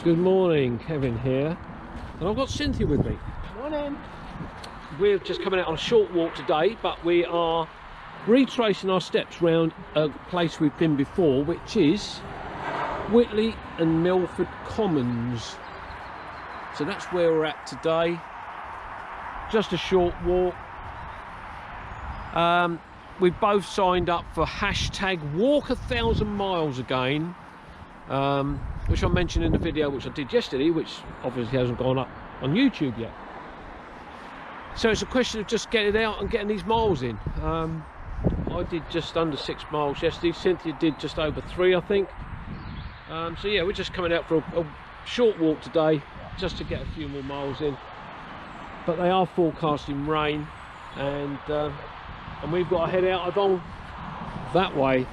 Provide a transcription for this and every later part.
Good morning, Kevin here, and I've got Cynthia with me. Morning. We're just coming out on a short walk today, but we are retracing our steps round a place we've been before, which is Witley and Milford Commons. So that's where we're at today. Just a short walk. We've both signed up for hashtag walk 1,000 miles again, which I mentioned in the video which I did yesterday, which obviously hasn't gone up on YouTube yet. So it's a question of just getting out and getting these miles in. I did just under 6 miles yesterday. Cynthia did just over 3, I think. So yeah, we're just coming out for a short walk today, just to get a few more miles in. But they are forecasting rain, and we've got to head out along that way.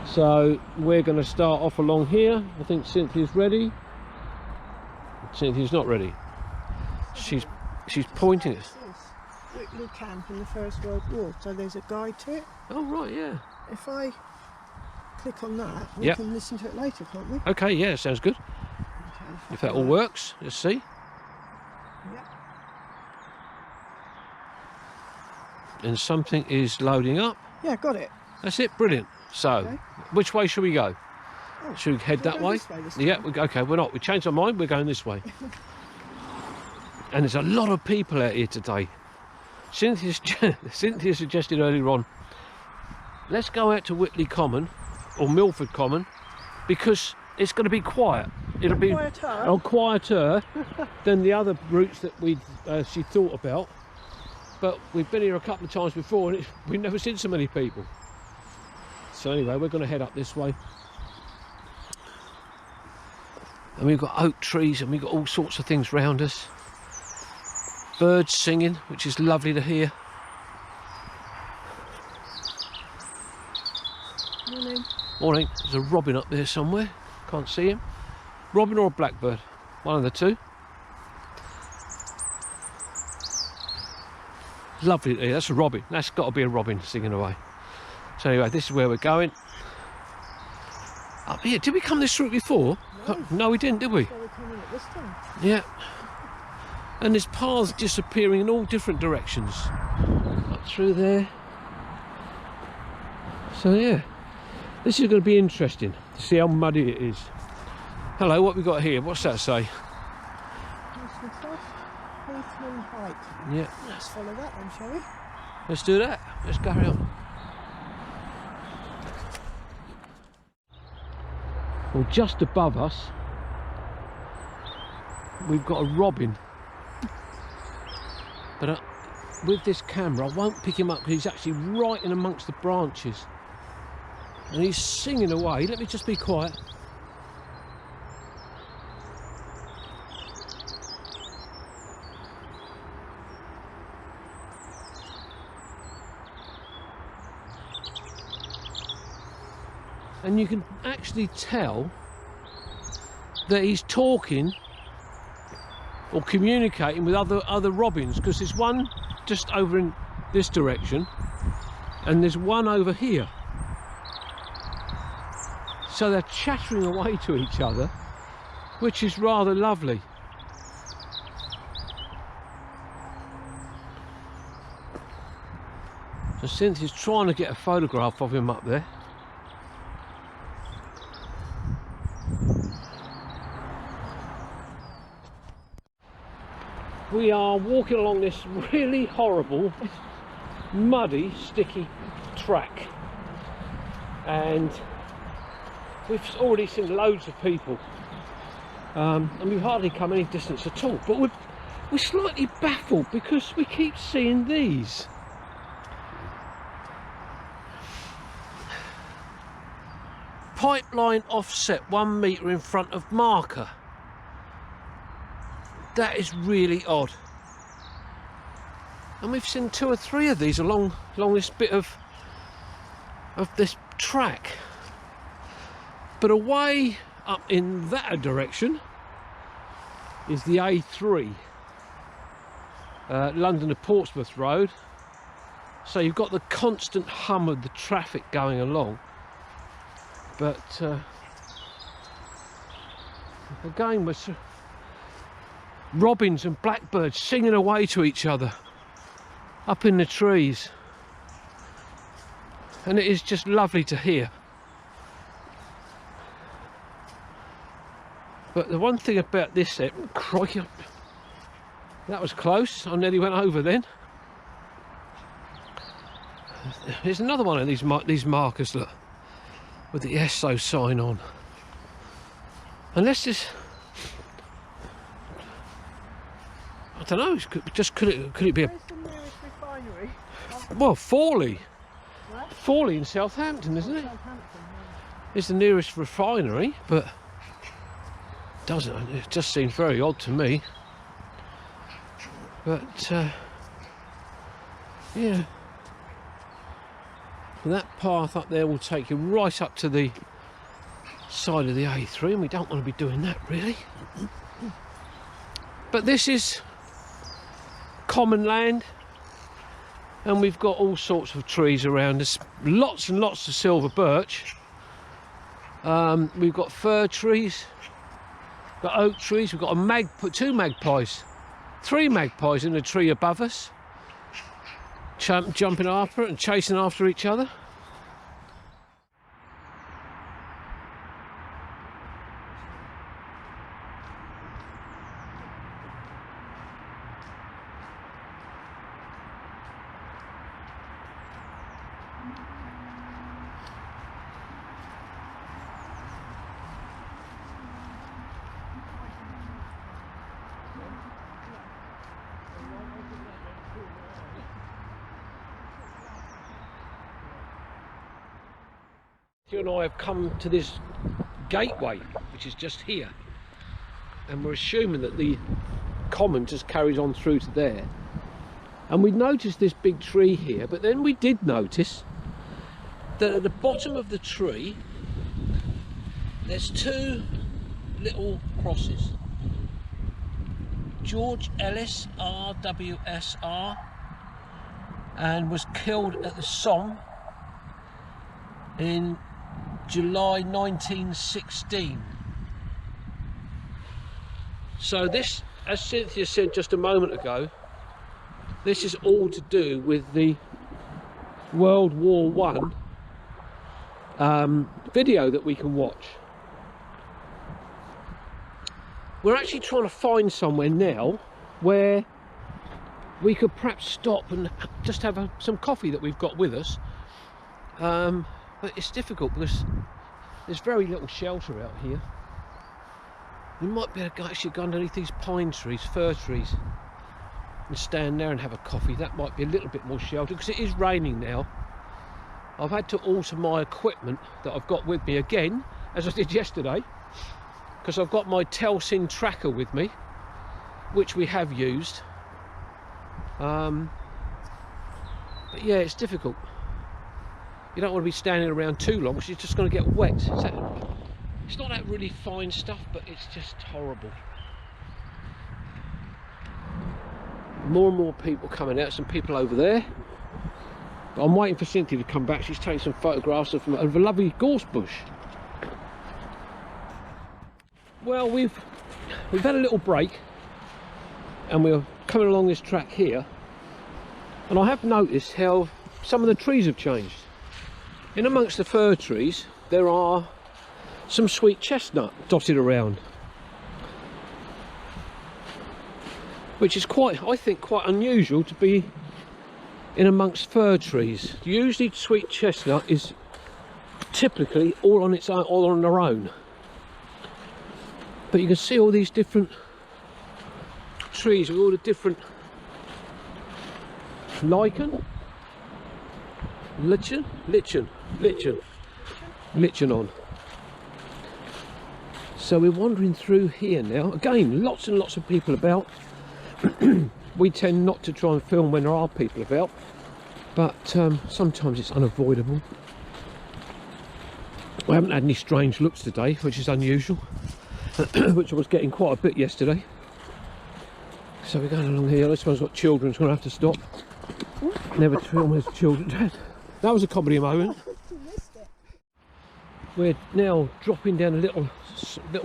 So we're going to start off along here. I think Cynthia's ready. Cynthia's not ready. She's pointing us. Witley Camp in the First World War. So there's a guide to it. Oh right, yeah. If I click on that, we can listen to it later, can't we? Okay, yeah, sounds good. Okay, If that all works, let's see. Yep. And something is loading up. Yeah, got it. That's it, brilliant. So, Okay. which way should we go? Oh, Should we head that go way? this way this Yeah, time. okay, we're not. We changed our mind, we're going this way. And there's a lot of people out here today. Cynthia suggested earlier on, let's go out to Witley Common, or Milford Common, because it's going to be quiet. It'll be quieter than the other routes that she thought about. But we've been here a couple of times before, and we've never seen so many people. So anyway, we're going to head up this way. And we've got oak trees, and we've got all sorts of things round us. Birds singing, which is lovely to hear. Morning. Morning. There's a robin up there somewhere. Can't see him. Robin or a blackbird? One of the two. Lovely to hear. That's a robin. That's got to be a robin singing away. So anyway, this is where we're going. Up here. Did we come this route before? No, we didn't, did we? So we're coming at this time. Yeah. And there's paths disappearing in all different directions. Up through there. So yeah, this is going to be interesting to see how muddy it is. Hello, what we got here? What's that say? Height. Yeah. Let's follow that then, shall we? Let's do that. Let's carry on. Well, just above us, we've got a robin. But with this camera, I won't pick him up because he's actually right in amongst the branches. And he's singing away. Let me just be quiet. And you can actually tell that he's talking or communicating with other robins, because there's one just over in this direction and there's one over here. So they're chattering away to each other, which is rather lovely. So Cynthia's trying to get a photograph of him up there. We are walking along this really horrible, muddy, sticky track, and we've already seen loads of people, and we've hardly come any distance at all. But we're slightly baffled because we keep seeing these. Pipeline offset 1 metre in front of marker. That is really odd. And we've seen 2 or 3 of these along this bit of this track. But away up in that direction is the A3, London to Portsmouth Road. So you've got the constant hum of the traffic going along. But again was robins and blackbirds singing away to each other up in the trees, and it is just lovely to hear. But the one thing about this set, crikey, that was close, I nearly went over then. There's another one of these markers, look, with the ESO sign on. And let's just, I don't know, could it be a... Where's the nearest refinery? Well, Fawley. Where? Fawley in Southampton, isn't it? Southampton, yeah. It's the nearest refinery, but it just seems very odd to me. But yeah, that path up there will take you right up to the side of the A3, and we don't want to be doing that really. But this is common land, and we've got all sorts of trees around us, lots and lots of silver birch. We've got fir trees, got oak trees, we've got two magpies, three magpies in a tree above us, jumping after it and chasing after each other. You and I have come to this gateway, which is just here, and we're assuming that the common just carries on through to there. And we noticed this big tree here, but then we did notice that at the bottom of the tree there's two little crosses. George Ellis, RWSR, and was killed at the Somme in July 1916. So this, as Cynthia said just a moment ago, this is all to do with the World War I video that we can watch. We're actually trying to find somewhere now where we could perhaps stop and just have some coffee that we've got with us. But it's difficult because there's very little shelter out here. We might be able to actually go underneath these pine trees, fir trees, and stand there and have a coffee. That might be a little bit more shelter because it is raining now. I've had to alter my equipment that I've got with me again, as I did yesterday, because I've got my Telsin tracker with me, which we have used. But yeah, it's difficult. You don't want to be standing around too long because you're just going to get wet. It's not that really fine stuff, but it's just horrible. More and more people coming out, some people over there. But I'm waiting for Cynthia to come back. She's taking some photographs of a lovely gorse bush. Well, we've had a little break, and we're coming along this track here, and I have noticed how some of the trees have changed. In amongst the fir trees there are some sweet chestnut dotted around, which is quite, I think, quite unusual to be in amongst fir trees. Usually sweet chestnut is typically all on its own, all on their own. But you can see all these different trees with all the different lichen, lichen on. So we're wandering through here now. Again, lots and lots of people about. We tend not to try and film when there are people about, but sometimes it's unavoidable. I haven't had any strange looks today, which is unusual, which I was getting quite a bit yesterday. So we're going along here. This one's got children, it's going to have to stop. Never film with children. That was a comedy moment. We're now dropping down a little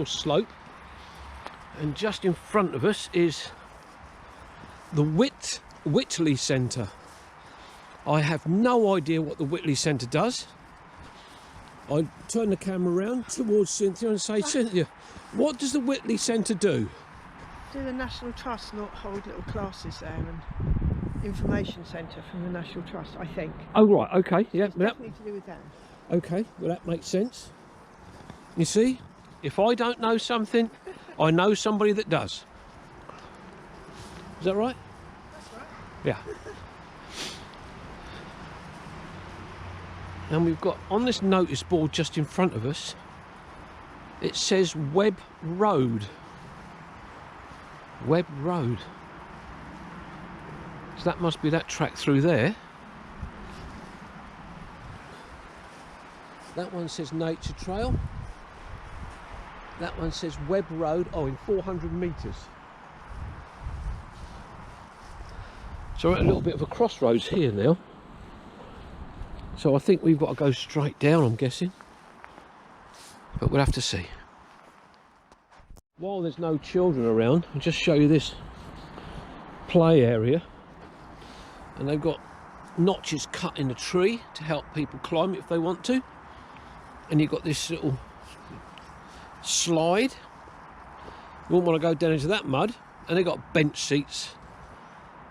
slope, And just in front of us is the Witley Centre. I have no idea what the Witley Centre does. I turn the camera around towards Cynthia and say, Cynthia, what does the Witley Centre do? Do the National Trust not hold little classes there, and information centre from the National Trust, I think. Oh right, okay, yeah. It's definitely to do with them. Okay, well that makes sense. You see, if I don't know something, I know somebody that does. Is that right? That's right. Yeah. And we've got on this notice board just in front of us, it says Webb Road. Webb Road. So that must be that track through there. That one says Nature Trail. That one says Webb Road, oh, in 400 metres. So we're at a little bit of a crossroads here now. So I think we've got to go straight down, I'm guessing. But we'll have to see. While there's no children around, I'll just show you this play area. And they've got notches cut in the tree to help people climb it if they want to. And you've got this little slide. You wouldn't want to go down into that mud. And they've got bench seats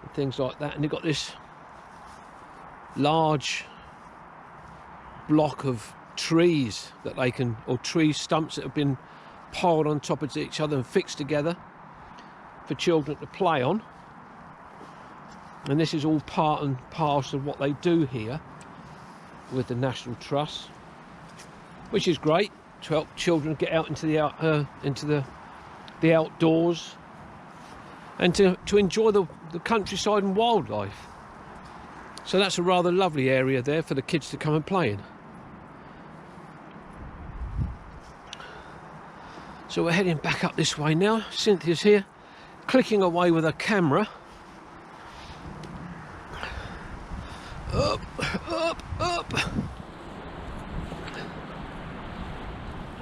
and things like that. And they've got this large block of trees that they can, or tree stumps that have been piled on top of each other and fixed together for children to play on. And this is all part and parcel of what they do here with the National Trust, which is great to help children get out into the outdoors and to enjoy the countryside and wildlife. So that's a rather lovely area there for the kids to come and play in. So we're heading back up this way now. Cynthia's here, clicking away with her camera. Up, up, up.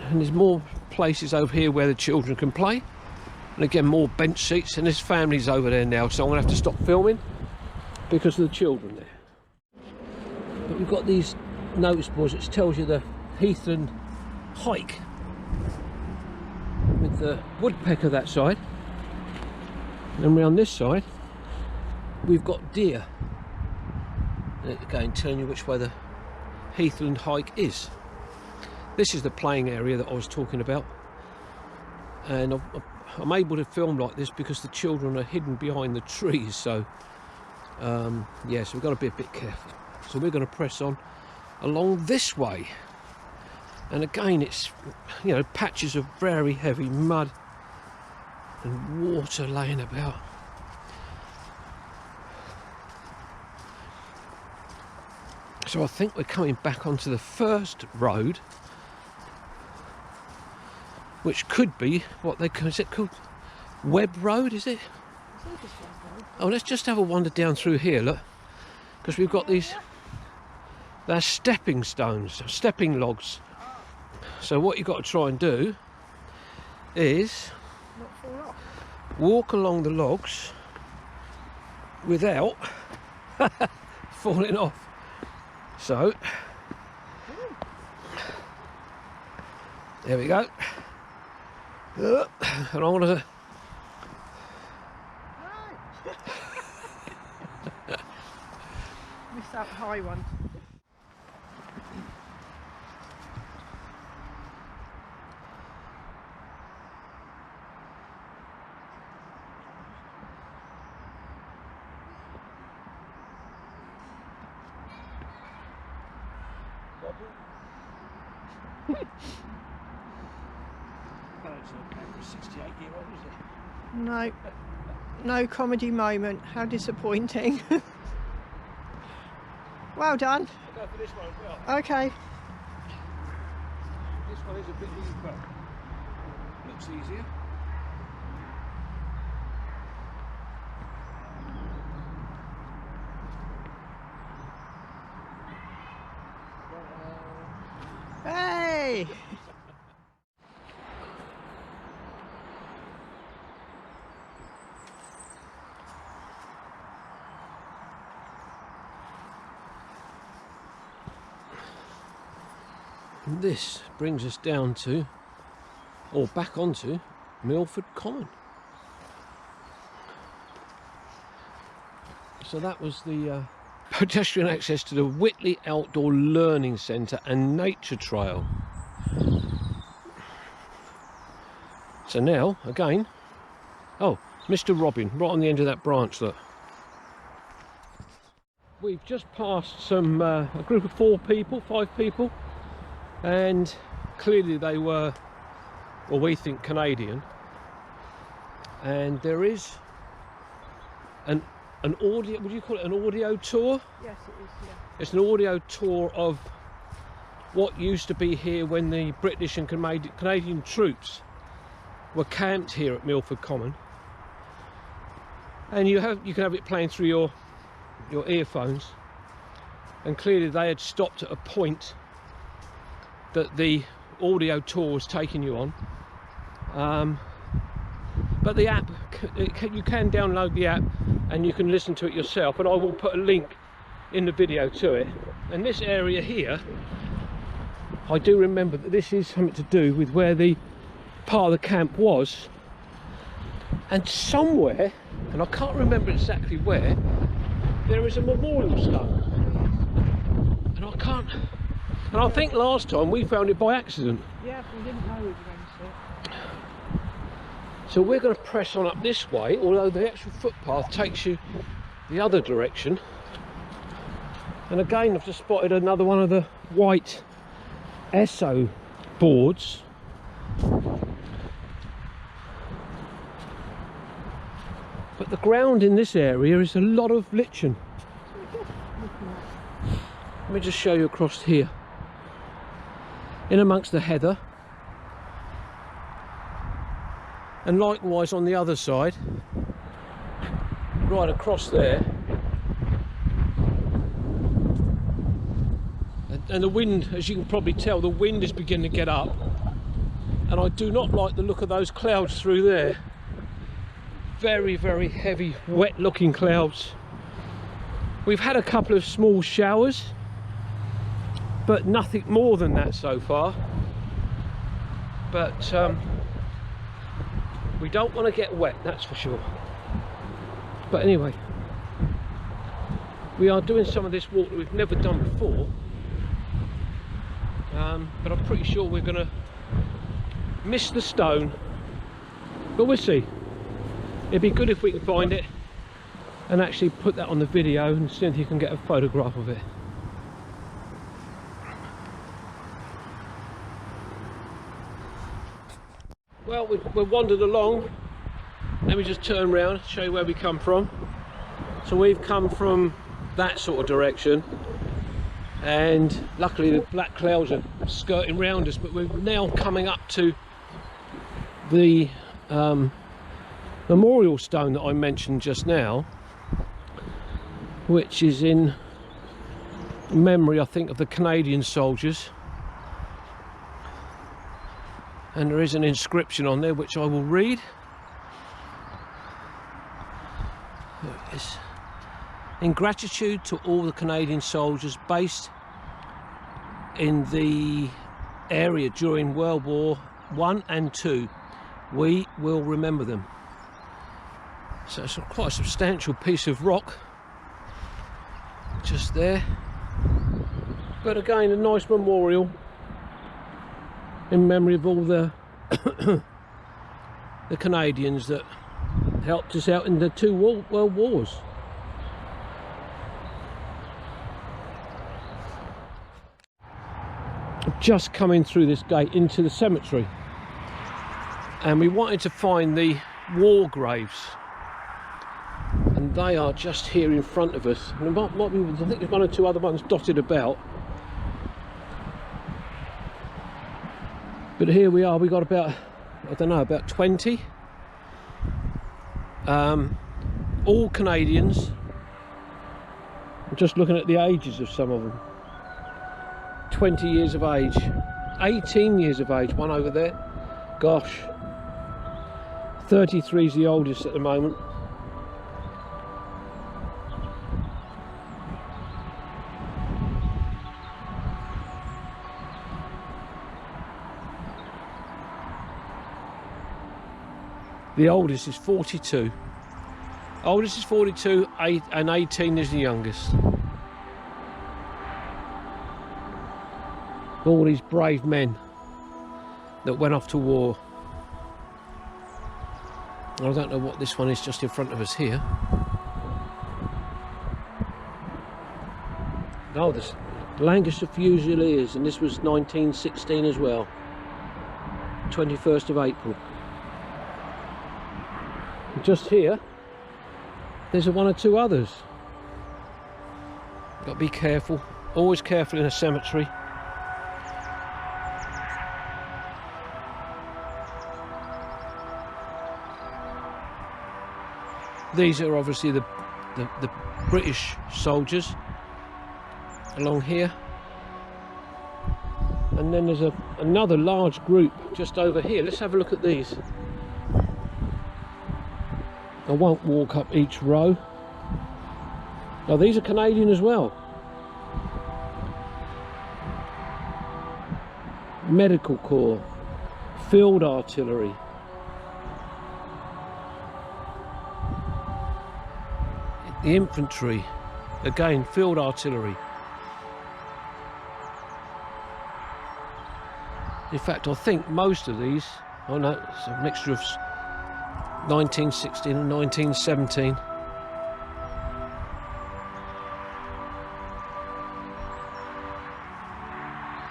And there's more places over here where the children can play. And again, more bench seats, and there's families over there now, so I'm going to have to stop filming because of the children there. But we've got these notice boards which tells you the heathland hike, with the woodpecker that side, and round this side we've got deer. And again, telling you which way the heathland hike is. This is the playing area that I was talking about, and I'm able to film like this because the children are hidden behind the trees. So yeah, so we've got to be a bit careful. So we're going to press on along this way. And again, it's, you know, patches of very heavy mud and water laying about. So I think we're coming back onto the first road, which could be what they call, is it called Webb Road, is it? Oh, let's just have a wander down through here, look, because we've got these, they're stepping stones, stepping logs. So what you've got to try and do is Not fall off. walk along the logs without falling off. So there we go. And I want to Miss that high one. No, no comedy moment. How disappointing. Well done. I'll go for this one as well. Okay. This one is a bit easier. Looks easier. Hey! And this brings us down to, or back onto, Milford Common. So that was the pedestrian access to the Witley Outdoor Learning Centre and Nature Trail. So now, again, oh, Mr. Robin, right on the end of that branch, look. We've just passed some, a group of 5 people, and clearly they were, well, we think Canadian. And there is an audio, would you call it an audio tour? Yes, it is, yeah. It's an audio tour of what used to be here when the British and Canadian troops were camped here at Milford Common. And you can have it playing through your earphones, and clearly they had stopped at a point that the audio tour was taking you on. But the app, you can download the app and you can listen to it yourself, and I will put a link in the video to it. And this area here, I do remember that this is something to do with where the part of the camp was, and somewhere, and I can't remember exactly where, there is a memorial stone, and I think last time we found it by accident. Yeah, we didn't know we were going to see it. So we're going to press on up this way, although the actual footpath takes you the other direction. And again, I've just spotted another one of the white ESO boards. But the ground in this area is a lot of lichen. Let me just show you across here. In amongst the heather. And likewise on the other side, right across there. And the wind, as you can probably tell, the wind is beginning to get up. And I do not like the look of those clouds through there. Very, very heavy, wet looking clouds. We've had a couple of small showers, but nothing more than that so far. But we don't want to get wet, that's for sure. But anyway, we are doing some of this walk that we've never done before. But I'm pretty sure we're going to miss the stone. But we'll see. It'd be good if we can find it and actually put that on the video, and see if you can get a photograph of it. Well, we've wandered along. Let me just turn around, show you where we come from. So we've come from that sort of direction, and luckily the black clouds are skirting round us, but we're now coming up to the memorial stone that I mentioned just now, which is in memory, I think, of the Canadian soldiers. And there is an inscription on there which I will read. There it is. In gratitude to all the Canadian soldiers based in the area during World War I and II, we will remember them. So it's quite a substantial piece of rock just there. But again, a nice memorial in memory of all the the Canadians that helped us out in the two world wars. Just coming through this gate into the cemetery, and we wanted to find the war graves, and they are just here in front of us. And I think there's one or two other ones dotted about. But here we are, we got about, I don't know, about 20. All Canadians. I'm just looking at the ages of some of them. 20 years of age, 18 years of age, one over there. Gosh. 33 is the oldest at the moment. The oldest is 42. Oldest is 42, and 18 is the youngest. All these brave men that went off to war. I don't know what this one is just in front of us here. Oh, this Lancashire Fusiliers, and this was 1916 as well. 21st of April. Just here, there's one or two others. Got to be careful. Always careful in a cemetery. These are obviously the British soldiers along here, and then there's another large group just over here. Let's have a look at these. I won't walk up each row. Now these are Canadian as well. Medical Corps, Field Artillery, the infantry, again Field Artillery. In fact, I think most of these, oh no, it's a mixture of 1916 and 1917.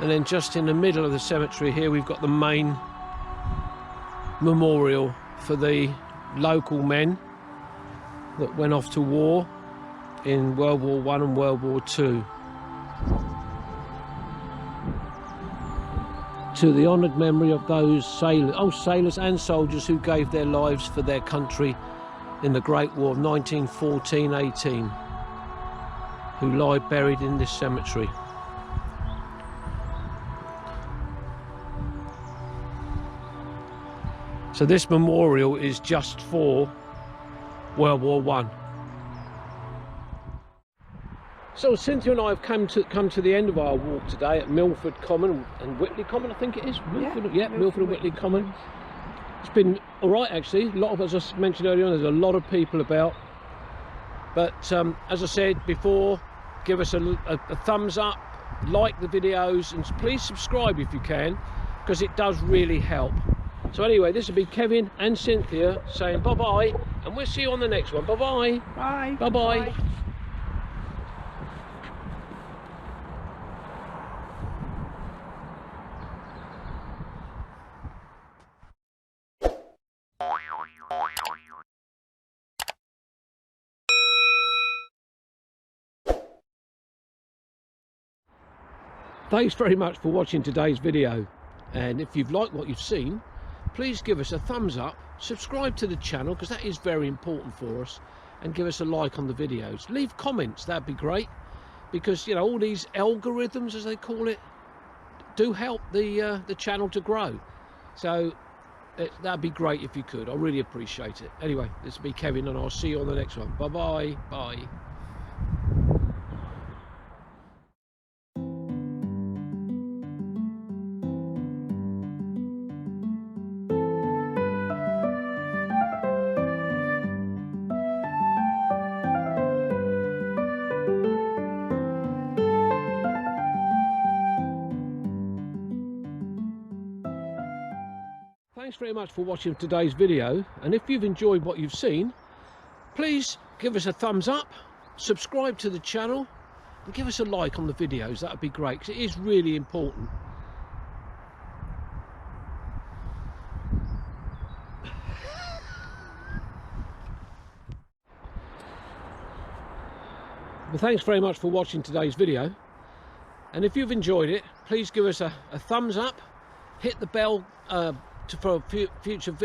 And then just in the middle of the cemetery here, we've got the main memorial for the local men that went off to war in World War I and World War II. To the honoured memory of those sailors and soldiers who gave their lives for their country in the Great War of 1914-18, who lie buried in this cemetery. So this memorial is just for World War I. So Cynthia and I have come to the end of our walk today at Milford Common and Witley Common, I think it is. Milford and Witley Common. It's been all right actually. A lot of, as I mentioned earlier on, there's a lot of people about. But as I said before, give us a thumbs up, like the videos, and please subscribe if you can, because it does really help. So anyway, this will be Kevin and Cynthia saying bye-bye, and we'll see you on the next one. Bye-bye. Bye. Bye-bye. Bye. Thanks very much for watching today's video, and if you've liked what you've seen, please give us a thumbs up, subscribe to the channel because that is very important for us, and give us a like on the videos. Leave comments, that'd be great, because you know all these algorithms, as they call it, do help the channel to grow. So that'd be great if you could. I really appreciate it. Anyway, this will be Kevin, and I'll see you on the next one. Bye-bye. Bye. Thanks very much for watching today's video, and if you've enjoyed what you've seen, please give us a thumbs up, subscribe to the channel, and give us a like on the videos. That would be great because it is really important. Well, thanks very much for watching today's video, and if you've enjoyed it, please give us a thumbs up, hit the bell for future